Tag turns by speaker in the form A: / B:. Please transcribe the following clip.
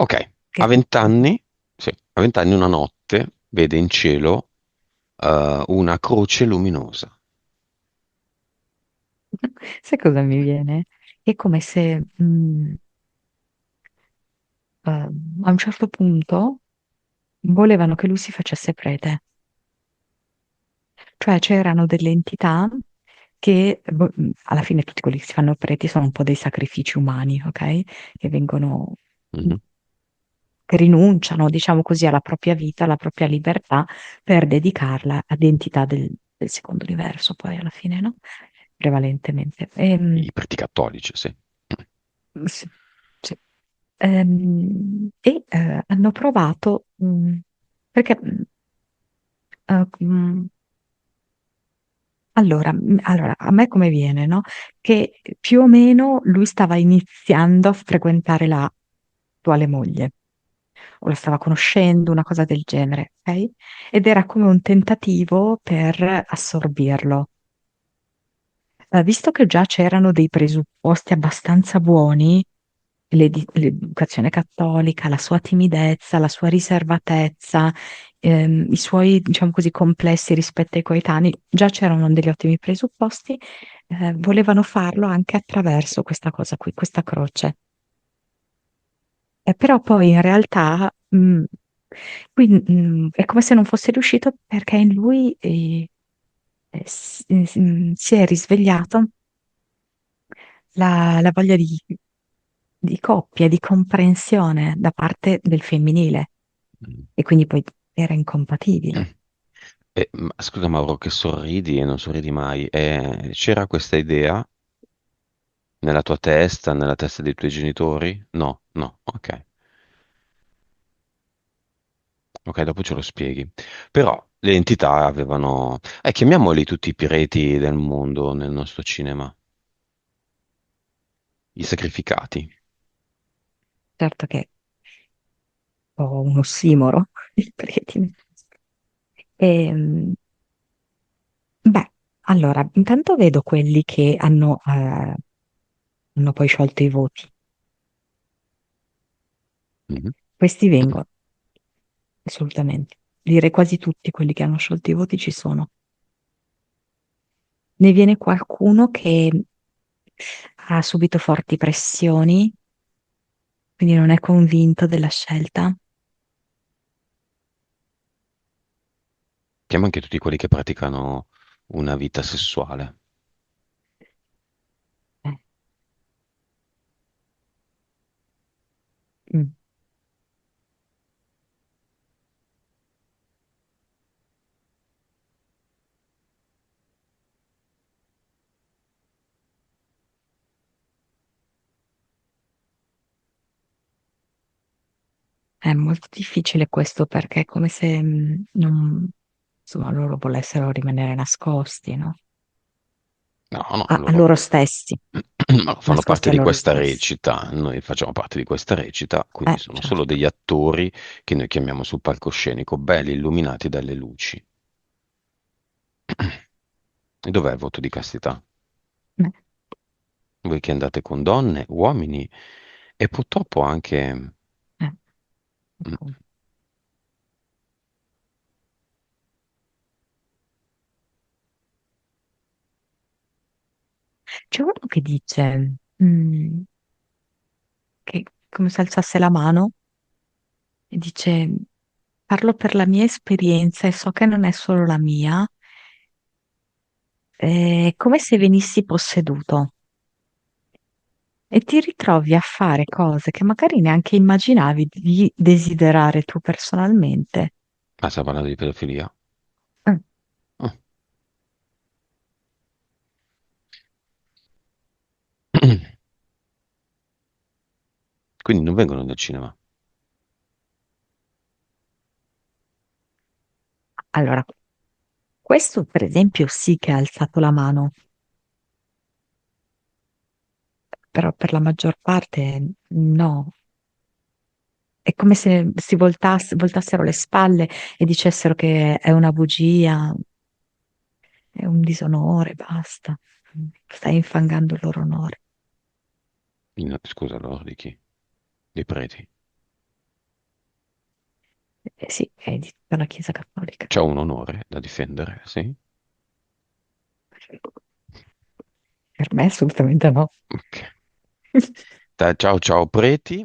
A: Ok,
B: Che
A: a 20 anni, sì, a 20 anni una notte vede in cielo una croce luminosa.
B: sai cosa mi viene? È come se a un certo punto volevano che lui si facesse prete, cioè c'erano delle entità che alla fine tutti quelli che si fanno preti sono un po' dei sacrifici umani, ok? Che vengono,
A: Mhm.
B: che rinunciano, diciamo così, alla propria vita, alla propria libertà per dedicarla ad entità del secondo universo, poi alla fine, no? Prevalentemente.
A: I preti cattolici, sì.
B: Sì, sì. Hanno provato, perché allora, a me come viene, no? Che più o meno lui stava iniziando a frequentare la attuale moglie, o la stava conoscendo, una cosa del genere, ok? Ed era come un tentativo per assorbirlo. Visto che già c'erano dei presupposti abbastanza buoni, l'educazione cattolica, la sua timidezza, la sua riservatezza, i suoi, diciamo così, complessi rispetto ai coetanei, già c'erano degli ottimi presupposti, volevano farlo anche attraverso questa cosa qui, questa croce. Però poi in realtà è come se non fosse riuscito perché in lui si è risvegliato la voglia di coppia, di comprensione da parte del femminile
A: Mm.
B: e quindi poi era incompatibile.
A: Scusa Mauro, che sorridi e non sorridi mai. C'era questa idea nella tua testa, nella testa dei tuoi genitori? No, no, ok. Ok, dopo ce lo spieghi. Però le entità avevano... chiamiamoli tutti i pireti del mondo nel nostro cinema. I sacrificati.
B: Certo che ho un ossimoro, il pretino. Ehm, beh, allora, intanto vedo quelli che hanno poi sciolto i voti.
A: Mhm.
B: Questi vengono, assolutamente. Direi quasi tutti quelli che hanno sciolto i voti ci sono. Ne viene qualcuno che ha subito forti pressioni, quindi non è convinto della scelta.
A: Chiama anche tutti quelli che praticano una vita sessuale.
B: Eh, mm. È molto difficile questo perché è come se non, insomma, loro volessero rimanere nascosti, no?
A: No, no,
B: A
A: loro
B: loro stessi,
A: no, fanno
B: nascosti
A: parte
B: a
A: di
B: loro
A: questa
B: stessi.
A: recita, noi facciamo parte di questa recita, quindi sono solo
B: Certo.
A: degli attori che noi chiamiamo sul palcoscenico, belli illuminati dalle luci. E dov'è il voto di castità?
B: Eh,
A: Voi che andate con donne, uomini e purtroppo anche...
B: eh,
A: mm,
B: ecco. C'è uno che dice che come se alzasse la mano e dice parlo per la mia esperienza e so che non è solo la mia, è come se venissi posseduto e ti ritrovi a fare cose che magari neanche immaginavi di desiderare tu personalmente.
A: Ma stiamo parlando di pedofilia?
B: Mm.
A: Ah. Quindi non vengono nel cinema.
B: Allora, questo per esempio sì che ha alzato la mano, però per la maggior parte no. È come se voltassero le spalle e dicessero che è una bugia, è un disonore, basta. Stai infangando il loro onore.
A: Scusa, loro di chi? Dei preti.
B: Sì, è di tutta la Chiesa Cattolica.
A: C'ha un onore da difendere, sì?
B: Per me assolutamente no.
A: Ok. Ciao ciao preti.